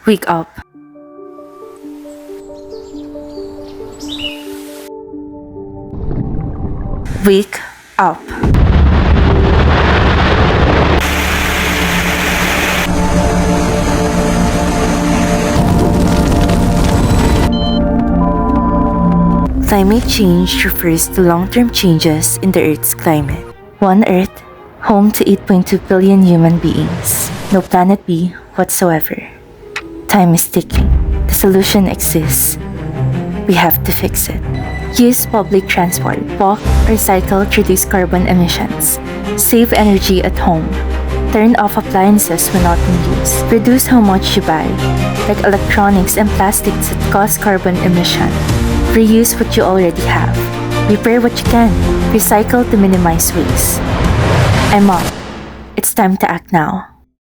Wake up. Wake up. Climate change refers to long-term changes in the Earth's climate. One Earth, home to 8.2 billion human beings. No planet B whatsoever. Time is ticking. The solution exists. We have to fix it. Use public transport, walk or cycle to reduce carbon emissions. Save energy at home. Turn off appliances when not in use. Reduce how much you buy, like electronics and plastics that cause carbon emission. Reuse what you already have. Repair what you can. Recycle to minimize waste. I'm up. It's time to act now.